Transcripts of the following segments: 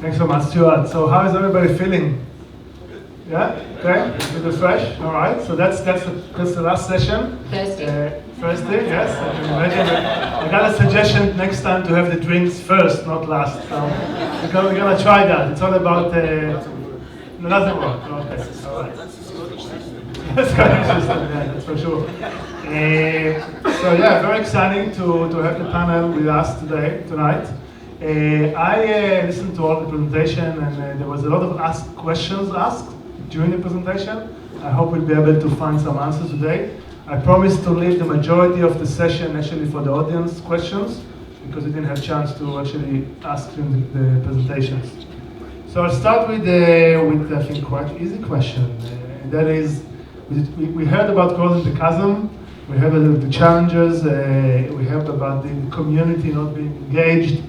Thanks so much, Stuart. So how is everybody feeling? Yeah? Okay? Is it fresh? All right. So that's the last session. Thursday, yes. I can imagine. I got a suggestion next time to have the drinks first, not last. So we're gonna try that. It's all about no, doesn't work. Okay. All right. That's kind of interesting, yeah, that's for sure. So yeah, very exciting to have the panel with us tonight. I listened to all the presentation, and there was a lot of questions asked during the presentation. I hope we'll be able to find some answers today. I promised to leave the majority of the session actually for the audience questions, because we didn't have a chance to actually ask during the presentations. So I'll start with I think quite easy question. And that is, we heard about closing the chasm. We heard about the challenges. We heard about the community not being engaged.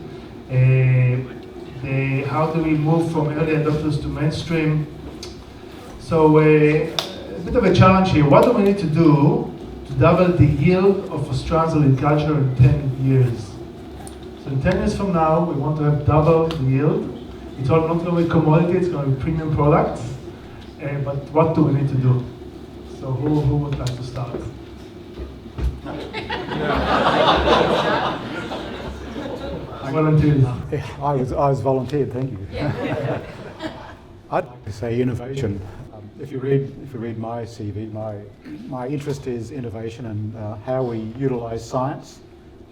How do we move from early adopters to mainstream? So a bit of a challenge here. What do we need to do to double the yield of Australia's agriculture in 10 years? So in 10 years from now, we want to have double the yield. It's all not going to be commodity, it's going to be premium products. But what do we need to do? So who would like to start? Volunteers. I was volunteered, thank you. I'd like to say innovation. If you read my CV, my interest is innovation and how we utilise science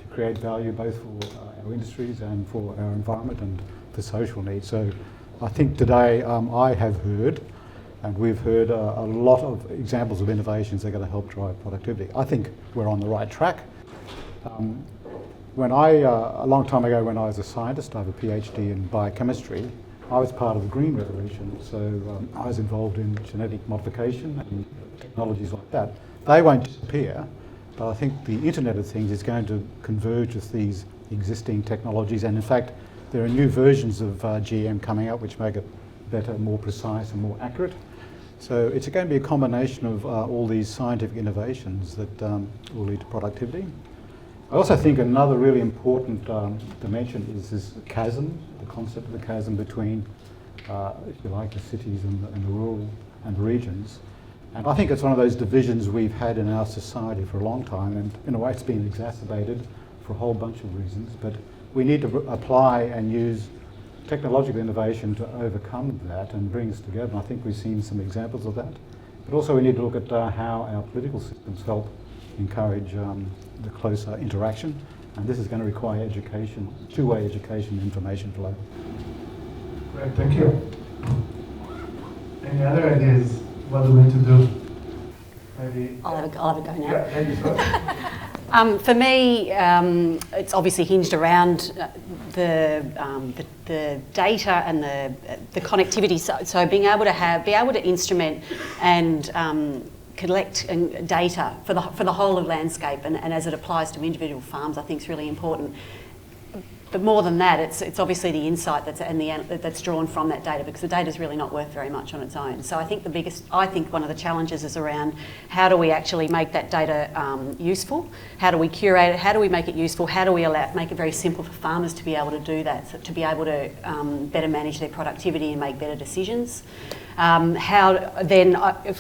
to create value both for our industries and for our environment and for social needs. So I think today I have heard, and we've heard a lot of examples of innovations that are going to help drive productivity. I think we're on the right track. A long time ago when I was a scientist, I have a PhD in biochemistry, I was part of the Green Revolution, so I was involved in genetic modification and technologies like that. They won't disappear, but I think the Internet of Things is going to converge with these existing technologies, and in fact there are new versions of GM coming out which make it better, more precise and more accurate. So it's going to be a combination of all these scientific innovations that will lead to productivity. I also think another really important dimension is this chasm, the concept of the chasm between, if you like, the cities and the rural and the regions. And I think it's one of those divisions we've had in our society for a long time, and in a way it's been exacerbated for a whole bunch of reasons, but we need to apply and use technological innovation to overcome that and bring us together. And I think we've seen some examples of that. But also we need to look at how our political systems help encourage the closer interaction. And this is going to require education, two-way education and information flow. Great, thank you. Any other ideas? What do we need to do? Maybe I'll have a go now. Yeah, thank you, sir. For me, it's obviously hinged around the data and the connectivity. So being able to instrument and collect data for the whole of landscape, and as it applies to individual farms, I think is really important. But more than that, it's obviously the insight that's drawn from that data, because the data is really not worth very much on its own. So I think one of the challenges is around how do we actually make that data useful? How do we curate it? How do we make it useful? How do we make it very simple for farmers to be able to do that, so to be able to better manage their productivity and make better decisions? If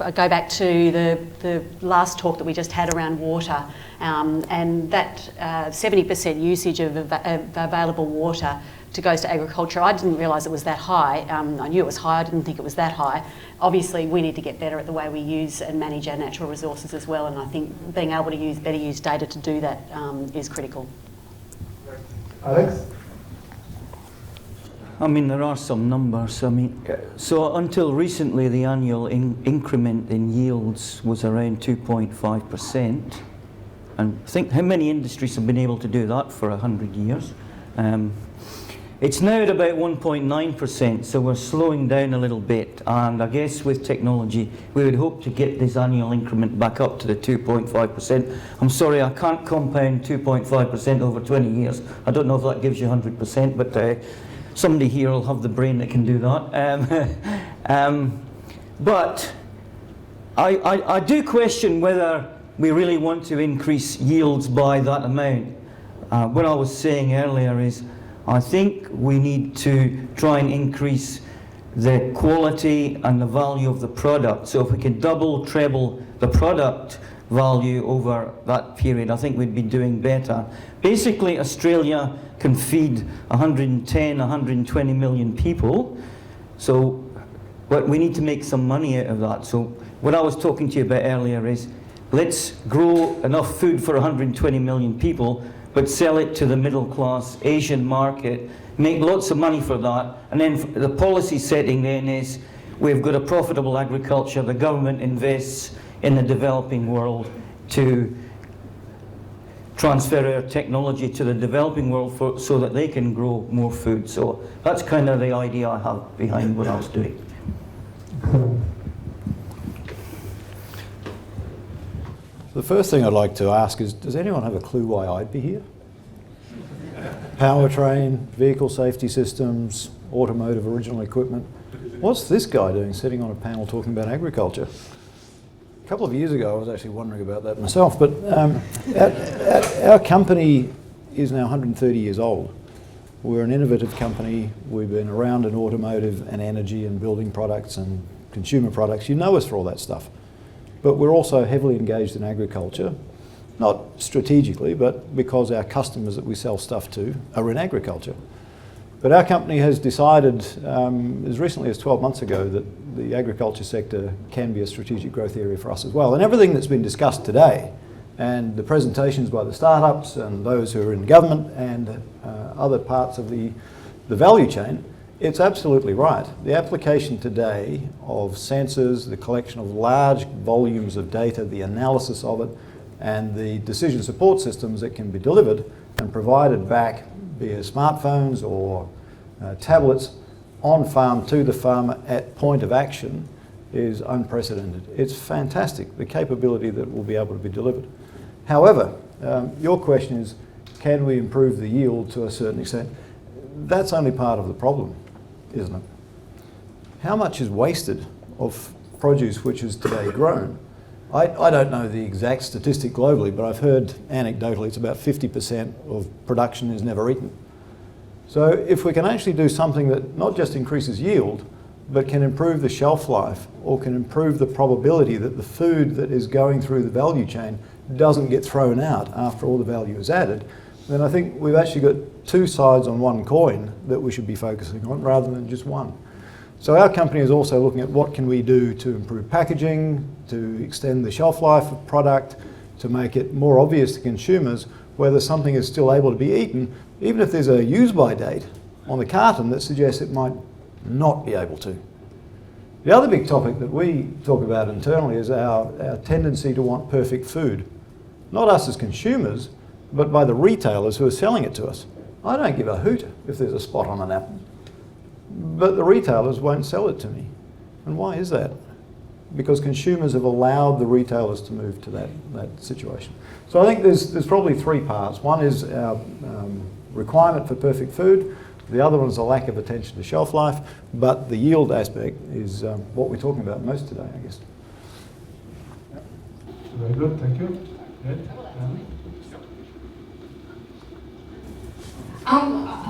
I go back to the last talk that we just had around water, and that 70% usage of available water goes to agriculture, I didn't realise it was that high. I knew it was high, I didn't think it was that high. Obviously we need to get better at the way we use and manage our natural resources as well, and I think being able to better use data to do that is critical. Alex? I mean, there are some numbers. I mean, so until recently, the annual increment in yields was around 2.5%. And think how many industries have been able to do that for 100 years. It's now at about 1.9%, so we're slowing down a little bit. And I guess with technology, we would hope to get this annual increment back up to the 2.5%. I'm sorry, I can't compound 2.5% over 20 years. I don't know if that gives you 100%, but somebody here will have the brain that can do that. But I do question whether we really want to increase yields by that amount. What I was saying earlier is I think we need to try and increase the quality and the value of the product. So if we can double, treble the product value over that period, I think we'd be doing better. Basically, Australia can feed 110, 120 million people. So but we need to make some money out of that. So what I was talking to you about earlier is, let's grow enough food for 120 million people, but sell it to the middle class Asian market, make lots of money for that, and then the policy setting then is, we've got a profitable agriculture, the government invests in the developing world to transfer our technology to the developing world so that they can grow more food. So that's kind of the idea I have behind what I was doing. The first thing I'd like to ask is, does anyone have a clue why I'd be here? Powertrain, vehicle safety systems, automotive original equipment. What's this guy doing sitting on a panel talking about agriculture? A couple of years ago I was actually wondering about that myself, but our company is now 130 years old. We're an innovative company. We've been around in automotive and energy and building products and consumer products. You know us for all that stuff. But we're also heavily engaged in agriculture, not strategically, but because our customers that we sell stuff to are in agriculture. But our company has decided, as recently as 12 months ago, that the agriculture sector can be a strategic growth area for us as well. And everything that's been discussed today, and the presentations by the startups and those who are in government and other parts of the value chain, it's absolutely right. The application today of sensors, the collection of large volumes of data, the analysis of it, and the decision support systems that can be delivered and provided back via smartphones or tablets on farm to the farmer at point of action is unprecedented. It's fantastic, the capability that will be able to be delivered. However, your question is, can we improve the yield to a certain extent? That's only part of the problem, isn't it? How much is wasted of produce which is today grown? I don't know the exact statistic globally, but I've heard anecdotally it's about 50% of production is never eaten. So if we can actually do something that not just increases yield, but can improve the shelf life or can improve the probability that the food that is going through the value chain doesn't get thrown out after all the value is added, then I think we've actually got two sides on one coin that we should be focusing on rather than just one. So our company is also looking at what can we do to improve packaging, to extend the shelf life of product, to make it more obvious to consumers whether something is still able to be eaten, even if there's a use-by date on the carton that suggests it might not be able to. The other big topic that we talk about internally is our tendency to want perfect food. Not us as consumers, but by the retailers who are selling it to us. I don't give a hoot if there's a spot on an apple, but the retailers won't sell it to me. And why is that? Because consumers have allowed the retailers to move to that situation. So I think there's probably three parts. One is our requirement for perfect food. The other one is a lack of attention to shelf life, but the yield aspect is what we're talking about most today, I guess. Very good, thank you. Good.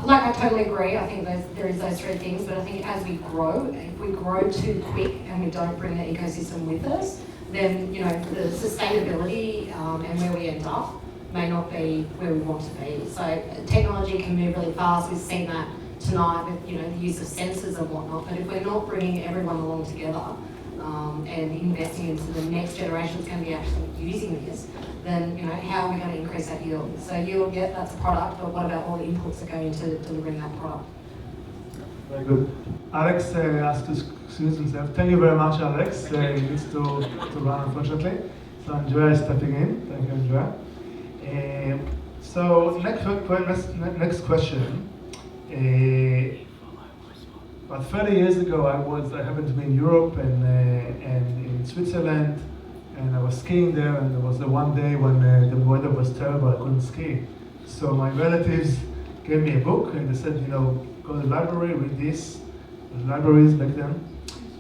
Like I totally agree. I think there is those three things, but I think as we grow, if we grow too quick and we don't bring the ecosystem with us, then the sustainability and where we end up may not be where we want to be. So technology can move really fast. We've seen that tonight with the use of sensors and whatnot. But if we're not bringing everyone along together and investing into the next generation that's going to be actually using this, then how are we going to increase that yield? So yield, yeah, that's a product, but what about all the inputs that go into delivering that product? Very good. Alex asked to excuse himself. Thank you very much, Alex. He needs to run, unfortunately. So Andrea is stepping in. Thank you, Andrea. So next question. About 30 years ago, I happened to be in Europe and in Switzerland, and I was skiing there, and there was the one day when the weather was terrible, I couldn't ski. So my relatives gave me a book, and they said, go to the library, read this. There was libraries back then.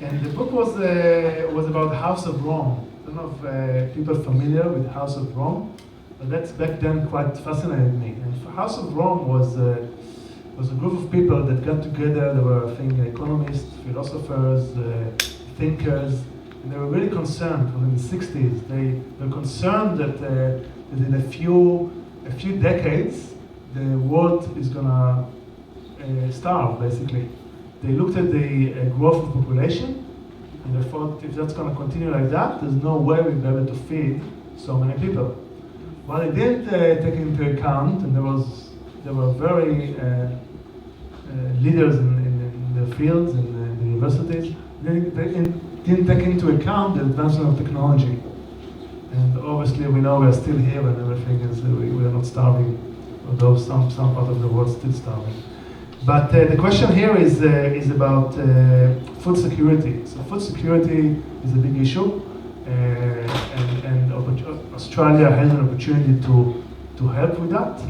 And the book was about the House of Rome. I don't know if people are familiar with House of Rome, but that's back then quite fascinated me. And House of Rome was It was a group of people that got together. There were, I think, economists, philosophers, thinkers, and they were really concerned. In the 60s, they were concerned that in a few decades, the world is gonna starve, basically. They looked at the growth of population, and they thought if that's gonna continue like that, there's no way we'll be able to feed so many people. Well, they didn't take into account, and there were very leaders in the fields and in the universities. They didn't take into account the advancement of technology. And obviously, we know we are still here, and everything is we are not starving, although some part of the world is still starving. But the question here is about food security. So food security is a big issue, and Australia has an opportunity to help with that.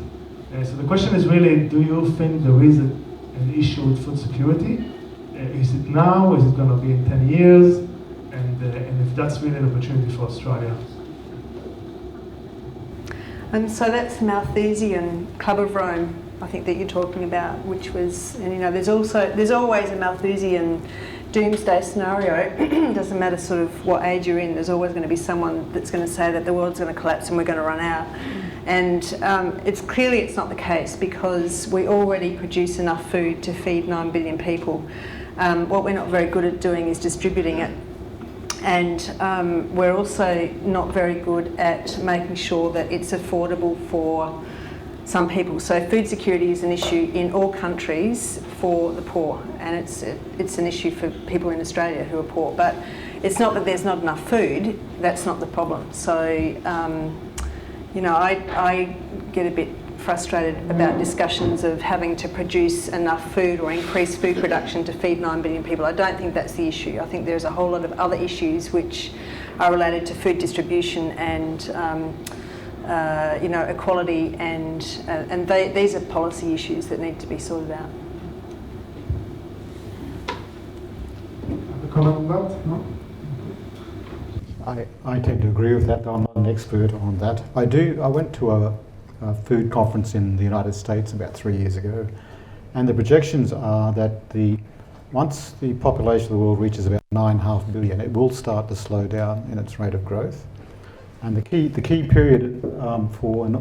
So the question is really, do you think there is an issue with food security? Is it now? Is it going to be in 10 years? And if that's really an opportunity for Australia? And so that's the Malthusian Club of Rome, I think, that you're talking about, which was, and there's always a Malthusian doomsday scenario. It doesn't matter sort of what age you're in, there's always going to be someone that's going to say that the world's going to collapse and we're going to run out. And it's not the case, because we already produce enough food to feed 9 billion people. What we're not very good at doing is distributing it. And we're also not very good at making sure that it's affordable for some people. So food security is an issue in all countries for the poor, and it's an issue for people in Australia who are poor. But it's not that there's not enough food, that's not the problem. So, I get a bit frustrated about discussions of having to produce enough food or increase food production to feed 9 billion people. I don't think that's the issue. I think there's a whole lot of other issues which are related to food distribution and equality, and these are policy issues that need to be sorted out. Have a comment on that? No? I tend to agree with that. I'm not an expert on that. I went to a food conference in the United States about 3 years ago, and the projections are that once the population of the world reaches about 9.5 billion, it will start to slow down in its rate of growth. And the key period for in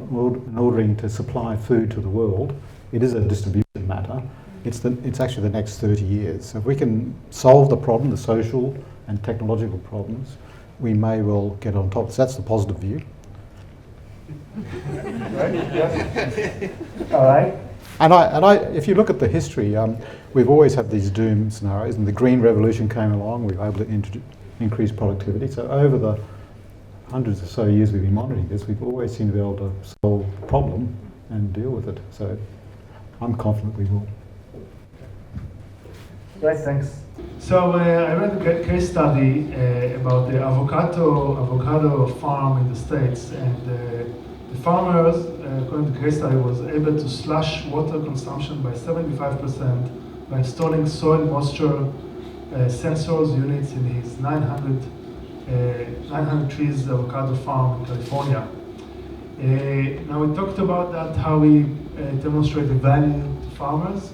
ordering to supply food to the world, it is a distribution matter. It's actually the next 30 years. So if we can solve the problem, the social and technological problems, we may well get on top. So that's the positive view. Right? Yes. All right. And if you look at the history, we've always had these doom scenarios, and the Green Revolution came along. We were able to increase productivity. So over the hundreds or so years we've been monitoring this, we've always seemed to be able to solve the problem and deal with it. So I'm confident we will. Great, thanks. So I read a case study about the avocado farm in the States, and the farmers, according to the case study, was able to slash water consumption by 75% by installing soil moisture sensors units in his 900 trees avocado farm in California. Now we talked about that, how we demonstrate the value to farmers,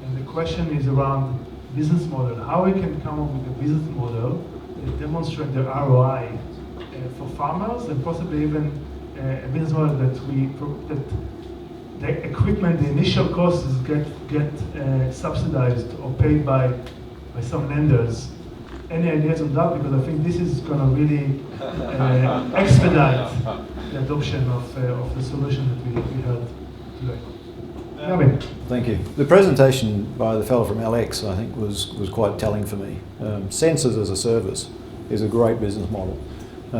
and the question is around business model. How we can come up with a business model that demonstrate the ROI for farmers, and possibly even a business model that the equipment, the initial costs get subsidized or paid by some lenders. Any ideas on that? Because I think this is going to really expedite the adoption of the solution that we heard today. Thank you. The presentation by the fellow from LX, I think, was quite telling for me. Sensors as a service is a great business model.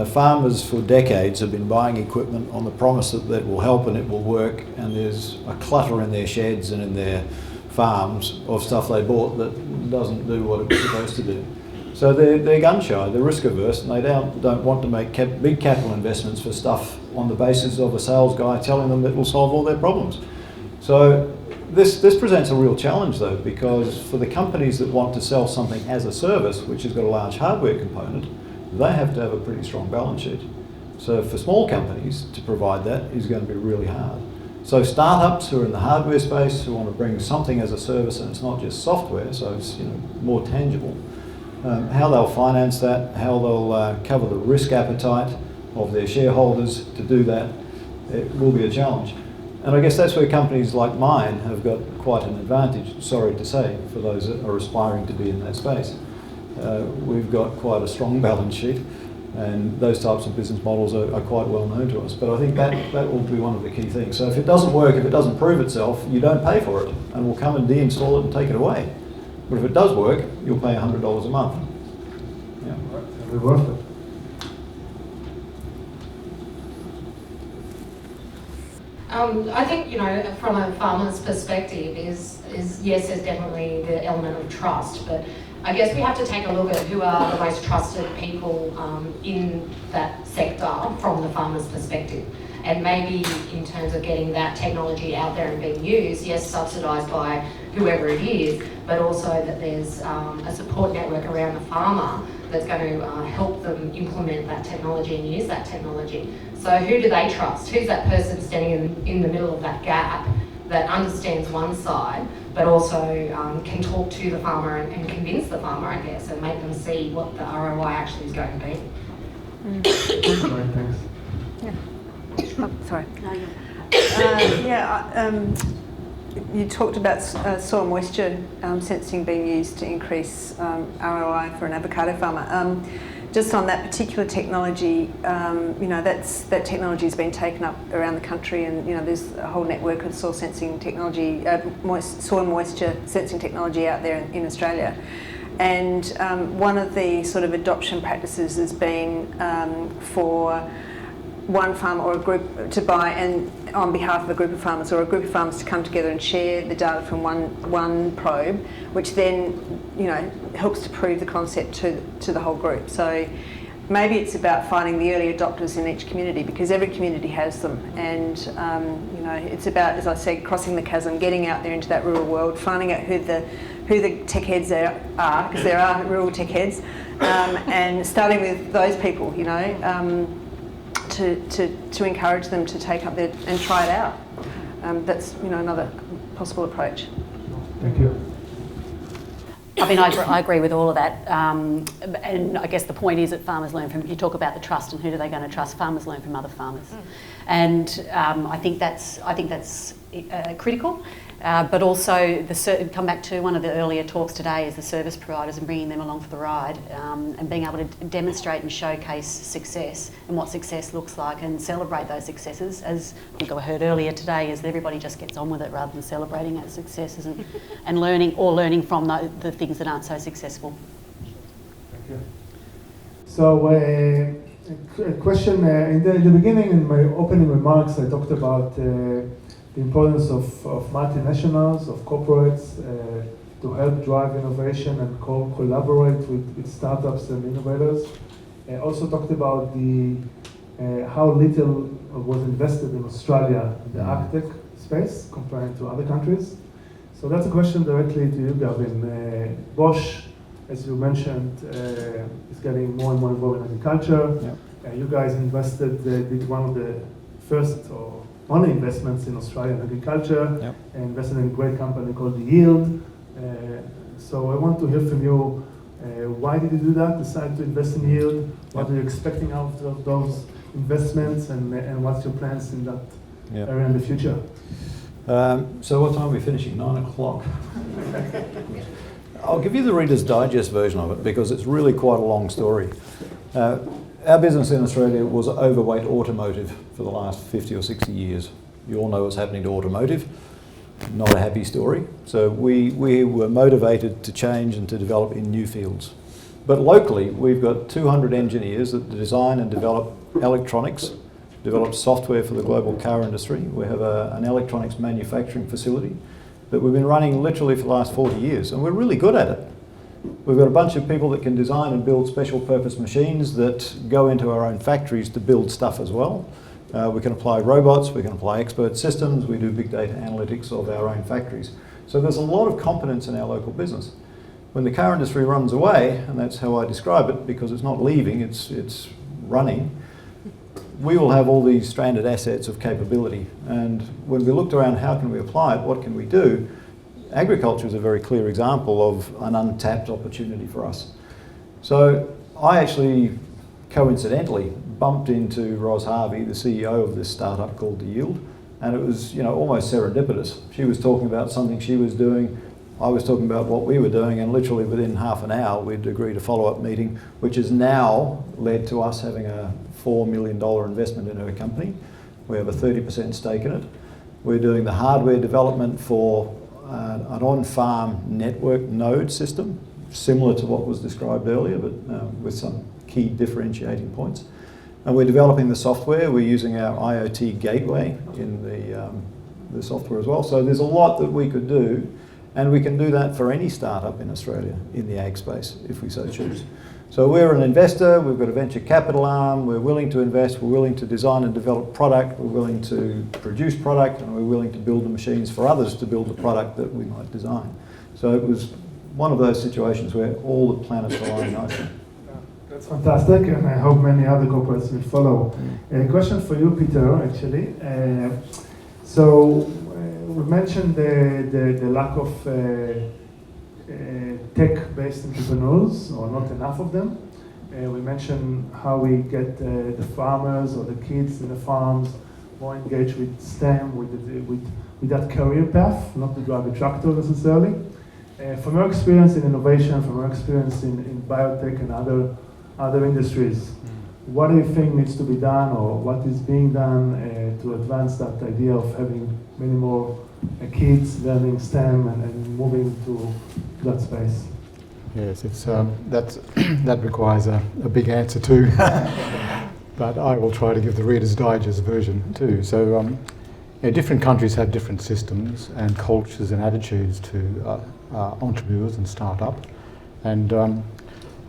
Farmers for decades have been buying equipment on the promise that it will help and it will work, and there's a clutter in their sheds and in their farms of stuff they bought that doesn't do what it was supposed to do. So they're gun shy, they're risk averse, and they don't want to make big capital investments for stuff on the basis of a sales guy telling them that will solve all their problems. So this presents a real challenge though, because for the companies that want to sell something as a service, which has got a large hardware component, they have to have a pretty strong balance sheet. So for small companies to provide that is going to be really hard. So startups who are in the hardware space, who want to bring something as a service, and it's not just software, so it's more tangible. How they'll finance that, how they'll cover the risk appetite of their shareholders to do that, it will be a challenge. And I guess that's where companies like mine have got quite an advantage, sorry to say, for those that are aspiring to be in that space. We've got quite a strong balance sheet, and those types of business models are quite well known to us. But I think that will be one of the key things. So if it doesn't work, if it doesn't prove itself, you don't pay for it, and we'll come and deinstall it and take it away. But if it does work, you'll pay $100 a month. Yeah. It'll be worth it. I think, from a farmer's perspective is yes, there's definitely the element of trust, but I guess we have to take a look at who are the most trusted people in that sector from the farmer's perspective. And maybe in terms of getting that technology out there and being used, yes, subsidised by whoever it is, but also that there's a support network around the farmer that's going to help them implement that technology and use that technology. So who do they trust? Who's that person standing in the middle of that gap that understands one side, but also can talk to the farmer and convince the farmer, I guess, and make them see what the ROI actually is going to be. Right, thanks. Yeah. Oh, sorry. No, you- You talked about soil moisture sensing being used to increase ROI for an avocado farmer. Just on that particular technology, that technology has been taken up around the country, and there's a whole network of soil sensing technology, soil moisture sensing technology out there in Australia. And one of the sort of adoption practices has been for one farmer or a group to buy, and on behalf of a group of farmers or a group of farmers to come together and share the data from one probe, which then helps to prove the concept to the whole group. So maybe it's about finding the early adopters in each community, because every community has them, and it's about, as I said, crossing the chasm, getting out there into that rural world, finding out who the tech heads are, because there are rural tech heads, and starting with those people, to encourage them to take up and try it out. That's another possible approach. Thank you. I mean, I agree with all of that, and I guess the point is that farmers learn from. You talk about the trust and who are they going to trust. Farmers learn from other farmers, and I think that's critical. But also, come back to one of the earlier talks today is the service providers and bringing them along for the ride, and being able to demonstrate and showcase success and what success looks like, and celebrate those successes. As I think I heard earlier today, is that everybody just gets on with it rather than celebrating its successes and learning from the things that aren't so successful. Thank you. So, a question in the beginning, in my opening remarks, I talked about the importance of multinationals, of corporates, to help drive innovation and collaborate with startups and innovators. I also talked about how little was invested in Australia in the AgTech space compared to other countries. So that's a question directly to you, Gavin. Bosch, as you mentioned, is getting more and more involved in agriculture. Yep. You guys did one of the first or only investments in Australia in agriculture, Yep. and invested in a great company called The Yield. So I want to hear from you, why did you do that, decide to invest in Yield? What are you expecting out of those investments, and what's your plans in that Yep. area in the future? So what time are we finishing? 9 o'clock? I'll give you the Reader's Digest version of it, because it's really quite a long story. Our business in Australia was overweight automotive for the last 50 or 60 years. You all know what's happening to automotive. Not a happy story. So we were motivated to change and to develop in new fields. But locally, we've got 200 engineers that design and develop electronics, develop software for the global car industry. We have an electronics manufacturing facility that we've been running literally for the last 40 years, and we're really good at it. We've got a bunch of people that can design and build special purpose machines that go into our own factories to build stuff as well. We can apply robots, we can apply expert systems, we do big data analytics of our own factories. So there's a lot of competence in our local business. When the car industry runs away, and that's how I describe it, because it's not leaving, it's running, we will have all these stranded assets of capability. And when we looked around how can we apply it, what can we do, agriculture is a very clear example of an untapped opportunity for us. So I actually coincidentally bumped into Ros Harvey, the CEO of this startup called The Yield, and it was, almost serendipitous. She was talking about something she was doing, I was talking about what we were doing, and literally within half an hour we'd agreed a follow-up meeting, which has now led to us having a $4 million investment in her company. We have a 30% stake in it. We're doing the hardware development for an on-farm network node system, similar to what was described earlier, but with some key differentiating points. And we're developing the software. We're using our IoT gateway in the software as well. So there's a lot that we could do, and we can do that for any startup in Australia in the ag space, if we so choose. So we're an investor, we've got a venture capital arm, we're willing to invest, we're willing to design and develop product, we're willing to produce product, and we're willing to build the machines for others to build the product that we might design. So it was one of those situations where all the planets align nicely. That's fantastic, and I hope many other corporates will follow. A question for you, Peter, actually. We mentioned the lack of tech-based entrepreneurs, or not enough of them. We mentioned how we get the farmers or the kids in the farms more engaged with STEM, with that career path, not to drive a tractor necessarily. From your experience in innovation, from your experience in biotech and other industries, what do you think needs to be done, or what is being done to advance that idea of having many more kids learning STEM and moving to that space? Yes, it's that requires a big answer too, but I will try to give the Reader's Digest version too. So different countries have different systems and cultures and attitudes to entrepreneurs and startup. And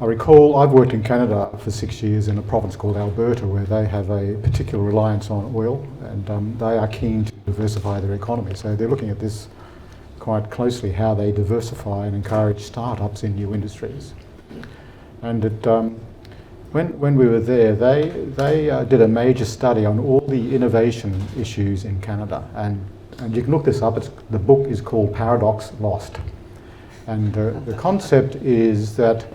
I recall I've worked in Canada for 6 years in a province called Alberta, where they have a particular reliance on oil, and they are keen to diversify their economy. So they're looking at this quite closely, how they diversify and encourage startups in new industries. And when we were there, they did a major study on all the innovation issues in Canada, and you can look this up. The book is called Paradox Lost, and the concept is that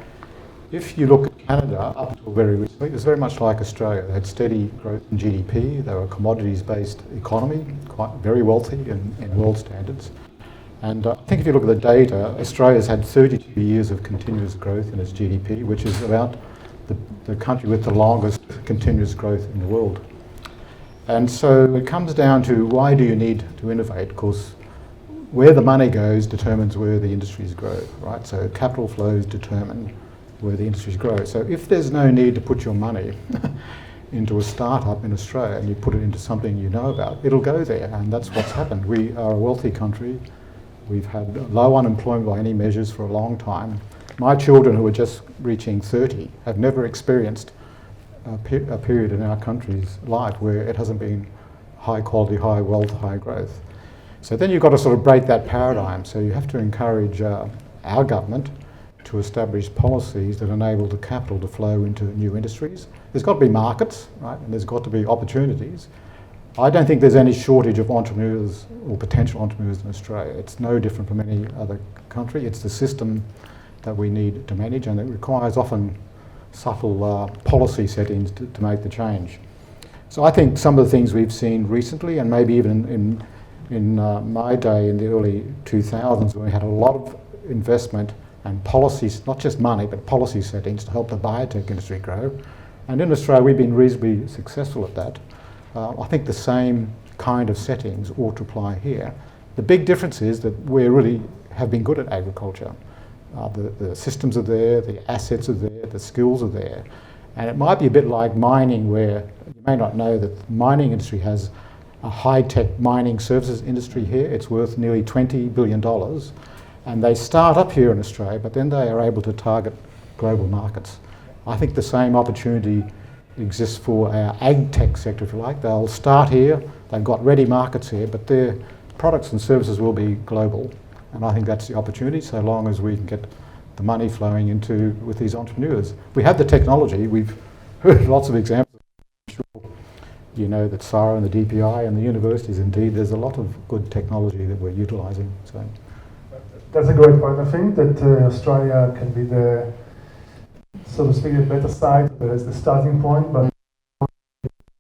if you look at Canada up until very recently, it was very much like Australia. They had steady growth in GDP. They were a commodities-based economy, quite very wealthy in world standards. And I think if you look at the data, Australia's had 32 years of continuous growth in its GDP, which is about the country with the longest continuous growth in the world. And so it comes down to, why do you need to innovate? Because where the money goes determines where the industries grow, right? So capital flows determine where the industries grow. So if there's no need to put your money into a startup in Australia and you put it into something you know about, it'll go there, and that's what's happened. We are a wealthy country. We've had low unemployment by any measures for a long time. My children, who are just reaching 30, have never experienced a period in our country's life where it hasn't been high quality, high wealth, high growth. So then you've got to sort of break that paradigm. So you have to encourage our government to establish policies that enable the capital to flow into new industries. There's got to be markets, right? And there's got to be opportunities. I don't think there's any shortage of entrepreneurs or potential entrepreneurs in Australia. It's no different from any other country. It's the system that we need to manage, and it requires often subtle policy settings to make the change. So I think some of the things we've seen recently, and maybe even in my day in the early 2000s, when we had a lot of investment and policies, not just money, but policy settings to help the biotech industry grow. And in Australia, we've been reasonably successful at that. I think the same kind of settings ought to apply here. The big difference is that we really have been good at agriculture. The systems are there, the assets are there, the skills are there. And it might be a bit like mining, where you may not know that the mining industry has a high-tech mining services industry here. It's worth nearly $20 billion. And they start up here in Australia, but then they are able to target global markets. I think the same opportunity exists for our AgTech sector, if you like. They'll start here, they've got ready markets here, but their products and services will be global. And I think that's the opportunity, so long as we can get the money flowing with these entrepreneurs. We have the technology. We've heard lots of examples. you know that SARA and the DPI and the universities, indeed, there's a lot of good technology that we're utilising. So that's a great point. I think that Australia can be the, so to speak, the better side as the starting point, but on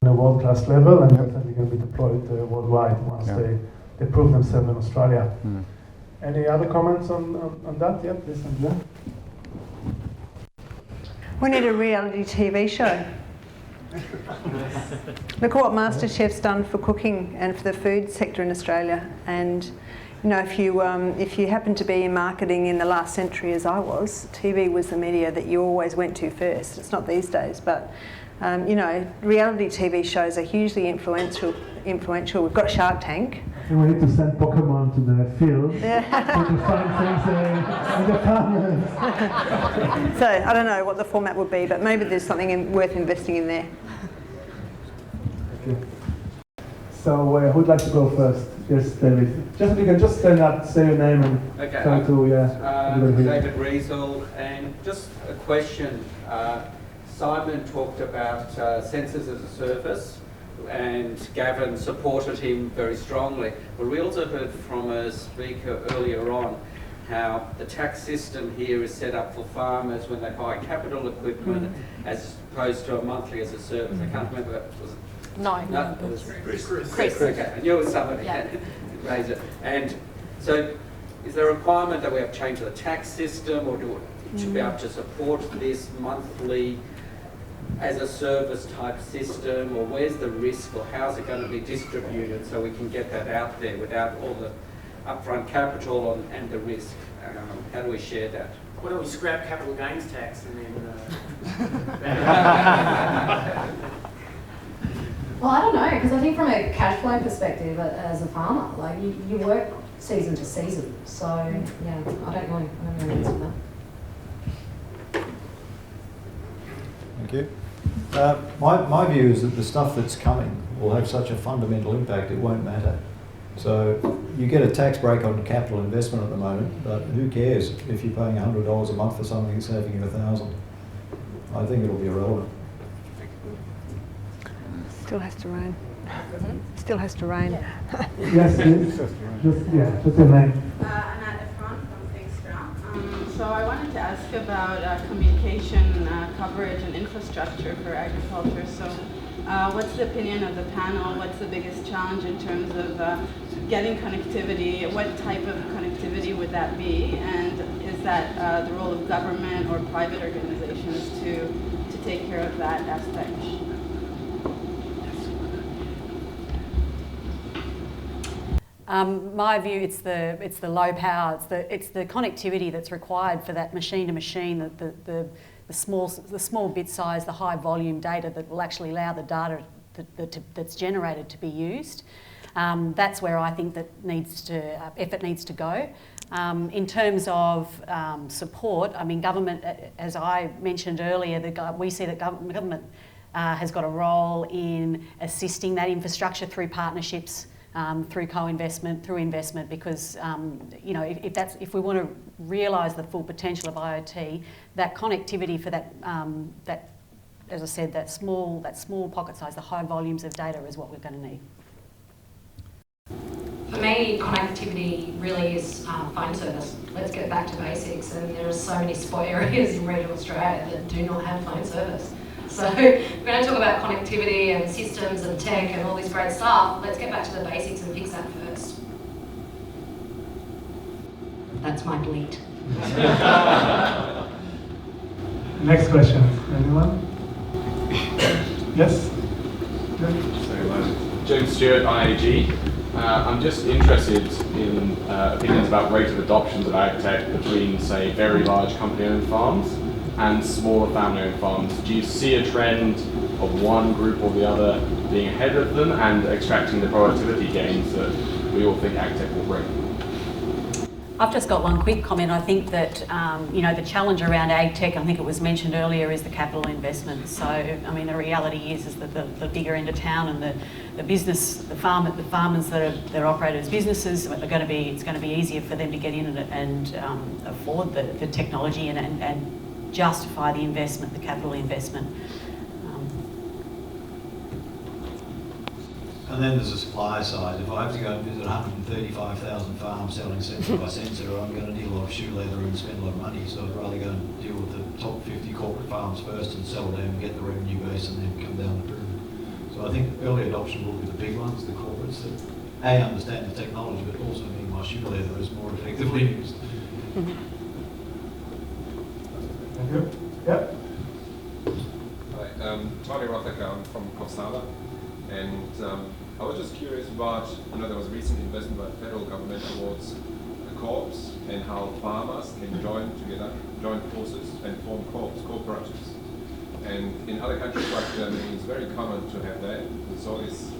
a world-class level, and definitely can be deployed worldwide once they prove themselves in Australia. Any other comments on that? Yeah, please, Andrea. We need a reality TV show. Look at what MasterChef's done for cooking and for the food sector in Australia. And you know, if you happen to be in marketing in the last century, as I was, TV was the media that you always went to first. It's not these days, but you know, reality TV shows are hugely influential. We've got Shark Tank. I think we need to send Pokemon to the field to find things in the comments. So I don't know what the format would be, but maybe there's something worth investing in there. Okay. So who'd like to go first? Yes, David. Just if you can just stand up, say your name and try to David Riesel, and just a question. Simon talked about sensors as a service, and Gavin supported him very strongly. But we also heard from a speaker earlier on how the tax system here is set up for farmers when they buy capital equipment as opposed to a monthly as a service. I can't remember, was it? No, It was Chris. Okay, I knew it was somebody raise it. And so is there a requirement that we have to change the tax system, or should be able to support this monthly as a service type system, or where's the risk, or how's it going to be distributed so we can get that out there without all the upfront capital and the risk? How do we share that? Why don't we scrap capital gains tax and then... Well, I don't know, because I think from a cash flow perspective, as a farmer, like you work season to season. So yeah, I don't know the answer to that. Thank you. My view is that the stuff that's coming will have such a fundamental impact it won't matter. So you get a tax break on capital investment at the moment, but who cares if you're paying $100 a month for something that's saving you $1,000? I think it'll be irrelevant. Still has to rain. Still has to rain. Yes, please. Just your name. Anna Efron from Thingstra. So I wanted to ask about communication coverage and infrastructure for agriculture. So what's the opinion of the panel? What's the biggest challenge in terms of getting connectivity? What type of connectivity would that be? And is that the role of government or private organizations to take care of that aspect? My view, it's the low power, it's the connectivity that's required for that machine to machine, the small bit size, the high volume data that will actually allow the data that's generated to be used. That's where I think that effort needs to go. In terms of support, I mean, government, as I mentioned earlier, we see that government has got a role in assisting that infrastructure through partnerships. Through co-investment, through investment, because you know, if we want to realise the full potential of IoT, that connectivity for that as I said, that small pocket size, the high volumes of data is what we're going to need. For me, connectivity really is phone service. Let's get back to basics, and there are so many spot areas in regional Australia that do not have phone service. So we're going to talk about connectivity and systems and tech and all this great stuff. Let's get back to the basics and fix that first. That's my bleat. Next question. Anyone? Yes? So, James Stewart, IAG. I'm just interested in opinions about rate of adoptions of AgTech between, say, very large company-owned farms and smaller family-owned farms. Do you see a trend of one group or the other being ahead of them and extracting the productivity gains that we all think AgTech will bring? I've just got one quick comment. I think that you know, the challenge around AgTech, I think it was mentioned earlier, is the capital investment. So I mean, the reality is that the bigger end of town and the business, the farmers that are operated as businesses are going to be. It's going to be easier for them to get in and afford the technology and justify the investment, the capital investment. And then there's a supply side. If I have to go and visit 135,000 farms selling sensor by sensor, I'm going to need a lot of shoe leather and spend a lot of money. So I'd rather go and deal with the top 50 corporate farms first and sell them and get the revenue base and then come down the pyramid. So I think early adoption will be the big ones, the corporates that A, understand the technology, but also mean my shoe leather is more effectively used. Thank you. Yep. Hi, Tony Rothacker, I'm from Costa, and I was just curious about, there was a recent investment by the federal government towards the co-ops and how farmers can join forces and form co-ops, cooperatives. And in other countries like Germany, it's very common to have that. And so is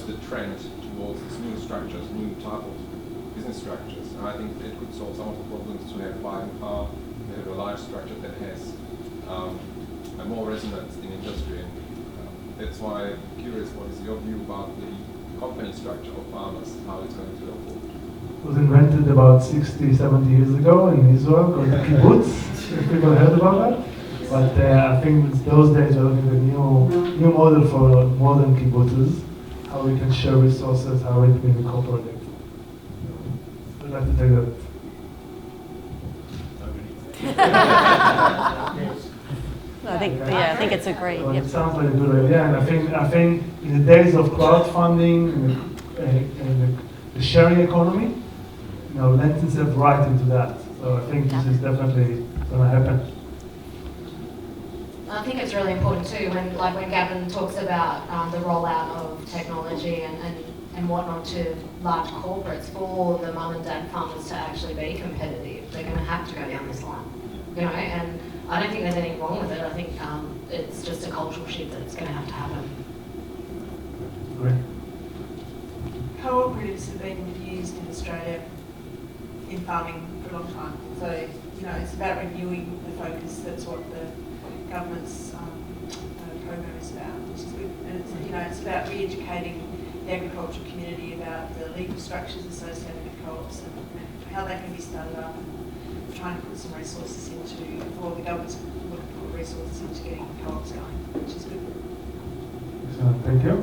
the trend towards these new structures, new type of business structures. And I think it could solve some of the problems to have buying power, to have a large structure that has a more resonance in industry. And that's why I'm curious, what is your view about the company structure of farmers, how it's going to go forward? It was invented about 60, 70 years ago in Israel called the kibbutz. If people heard about that. But I think those days are looking at a new model for modern kibbutzes, how we can share resources, how we can incorporate it. I'd like to take that. I think it's agreed. Well, Yep. it sounds like a good idea, and I think in the days of crowdfunding and the sharing economy, lends itself right into that. So I think this is definitely going to happen. I think it's really important too when Gavin talks about the rollout of technology and whatnot to large corporates, for the mum and dad farmers to actually be competitive. They're going to have to go down this line, and I don't think there's anything wrong with it. I think it's just a cultural shift that's going to have to happen. Great. Cooperatives have been used in Australia in farming for a long time. So, it's about renewing the focus. That's what the government's program is about, which is good. And it's about re-educating the agricultural community about the legal structures associated with co-ops and how they can be started up, and trying to put some resources into, or the government's looking to put resources into getting co-ops going, which is good. Excellent, thank you.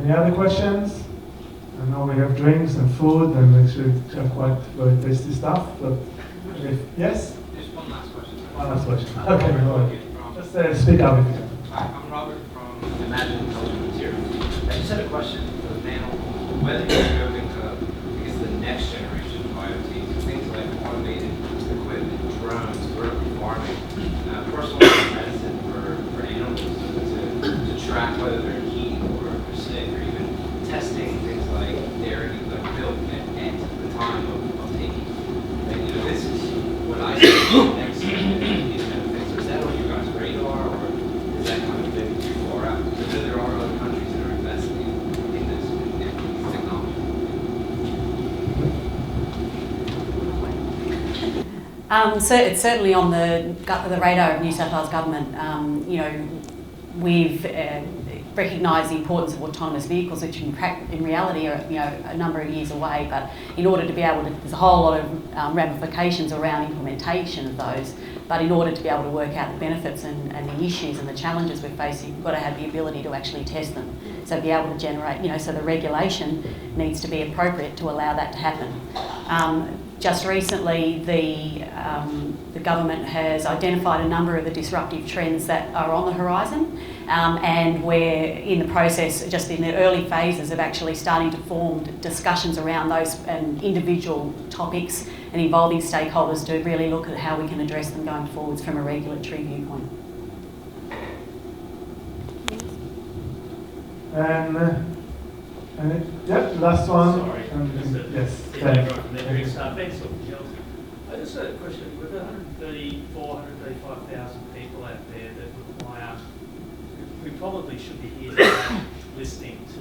Any other questions? I know we have drinks and food and actually quite very tasty stuff, but yes? Just one last question. One last question. Okay, go ahead. Just speak up if you can. Hi, I'm Robert from Imagine Intelligent Materials. I just had a question for the panel. Whether you're moving to, the next generation of IoT, things like automated equipment, drones, vertical farming, personalized medicine for animals to track whether they're heat or sick, or even testing things like dairy, like milk at the time of taking. And this is what I see next these kind of things. So is that on your guys' radar, or is that kind of maybe too far out? Because there are other countries that are investing in this technology. So it's certainly on the radar of New South Wales government. We've recognise the importance of autonomous vehicles, which in reality are a number of years away. But in order to be able to, there's a whole lot of ramifications around implementation of those. But in order to be able to work out the benefits and the issues and the challenges we're facing, you've got to have the ability to actually test them. So be able to generate, so the regulation needs to be appropriate to allow that to happen. Just recently, the government has identified a number of the disruptive trends that are on the horizon, and we're in the process, just in the early phases, of actually starting to form discussions around those individual topics and involving stakeholders to really look at how we can address them going forwards from a regulatory viewpoint. Last one. Sorry, yes. Thanks for the details. I just had a question. We've got 135,000 people out there that require, we probably should be here today listening to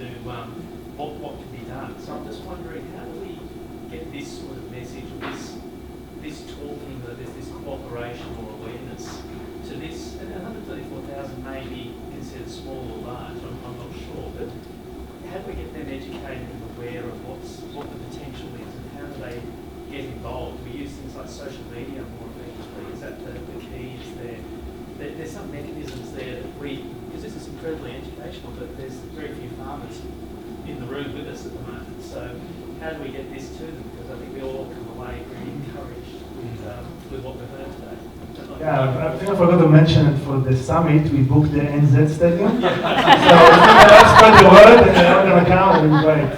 what can be done. So I'm just wondering, how do we get this sort of message, this talking, that there's this cooperation or awareness to this? And 134,000 may be considered small or large, I'm not sure, but how do we get them educated and aware of what the potential is, and how do they get involved? We use things like social media more effectively. Is that the key? Is there's some mechanisms there that because this is incredibly educational, but there's very few farmers in the room with us at the moment. So how do we get this to them? Because I think we all come away really encouraged with what we've heard today. Yeah, I think I forgot to mention it for the summit. We booked the NZ Stadium. So if you spread the word and they're not going to come, it'll be great.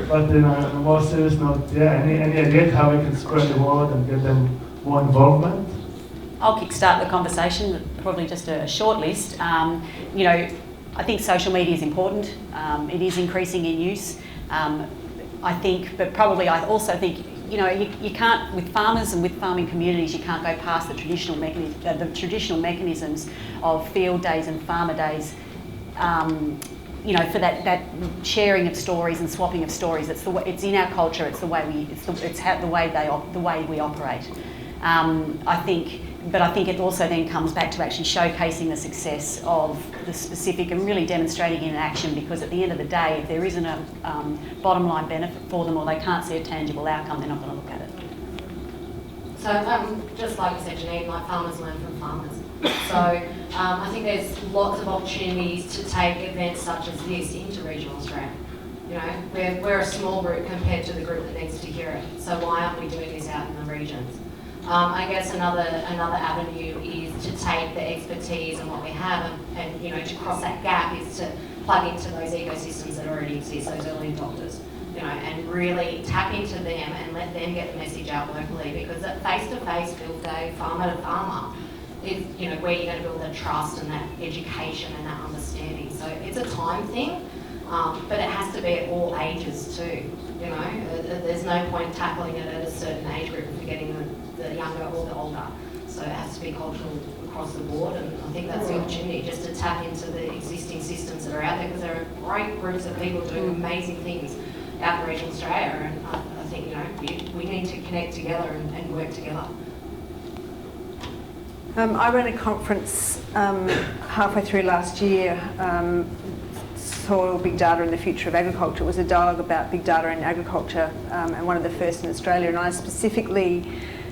But on a more serious note, yeah, any idea how we can spread the word and get them more involvement? I'll kickstart the conversation, probably just a short list. You know, I think social media is important. It is increasing in use. I think, but probably I also think, you know, you can't, with farmers and with farming communities, you can't go past the traditional mechanisms of field days and farmer days. You know, for that sharing of stories and swapping of stories. It's the way, it's in our culture. It's the way the way we operate. I think it also then comes back to actually showcasing the success of the specific and really demonstrating in action, because at the end of the day, if there isn't a bottom line benefit for them or they can't see a tangible outcome, they're not going to look at it. So just like you said, Janine, like farmers learn from farmers. So I think there's lots of opportunities to take events such as this into regional Australia. You know, we're a small group compared to the group that needs to hear it. So why aren't we doing this out in the regions? I guess another avenue is to take the expertise and what we have and you know, to cross that gap is to plug into those ecosystems that already exist, those early adopters, you know, and really tap into them and let them get the message out locally, because that face-to-face field day, farmer to farmer, is, you know, where you're going to build that trust and that education and that understanding. So it's a time thing, but it has to be at all ages too. You know, there's no point tackling it at a certain age group and forgetting the younger or the older. So it has to be cultural across the board, and I think that's the opportunity, just to tap into the existing systems that are out there, because there are great groups of people doing amazing things out in regional Australia, and I think, you know, we need to connect together and work together. I ran a conference halfway through last year, Soil, Big Data and the Future of Agriculture. It was a dialogue about big data in agriculture, and one of the first in Australia, and I specifically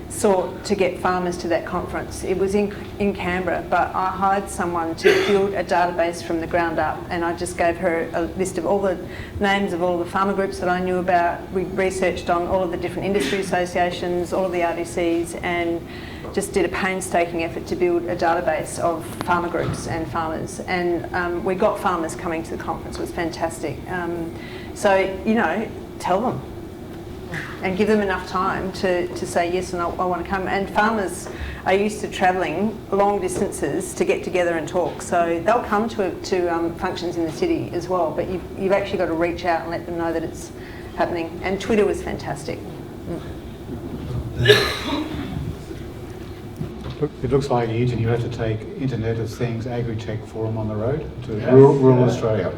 sought to get farmers to that conference. It was in Canberra, but I hired someone to build a database from the ground up, and I just gave her a list of all the names of all the farmer groups that I knew about. We researched on all of the different industry associations, all of the RDCs, and just did a painstaking effort to build a database of farmer groups and farmers, and we got farmers coming to the conference. It was fantastic. So, you know, tell them and give them enough time to say yes and I want to come. And farmers are used to travelling long distances to get together and talk, so they'll come to functions in the city as well, but you've actually got to reach out and let them know that it's happening. And Twitter was fantastic. It looks like, Eugene, you have to take Internet of Things AgriTech Forum on the road to rural Australia.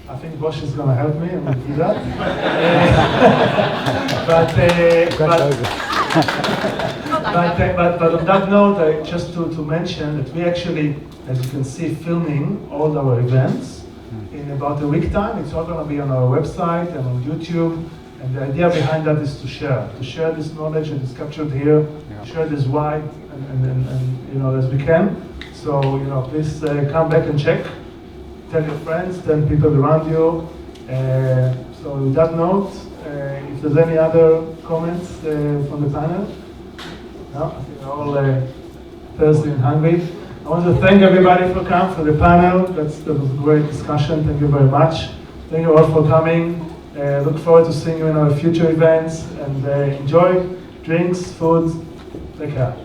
I think Bosch is going to help me and we'll do that. but on that note, just to mention that we actually, as you can see, filming all our events in about a week time. It's all going to be on our website and on YouTube. And the idea behind that is to share this knowledge that is captured here, share this wide and you know, as we can. So, you know, please come back and check. Tell your friends, tell people around you. So with that note, if there's any other comments from the panel? No, I think we're all thirsty and hungry. I want to thank everybody for coming, for the panel. That was a great discussion. Thank you very much. Thank you all for coming. Look forward to seeing you in our future events, and enjoy drinks, food. Take care.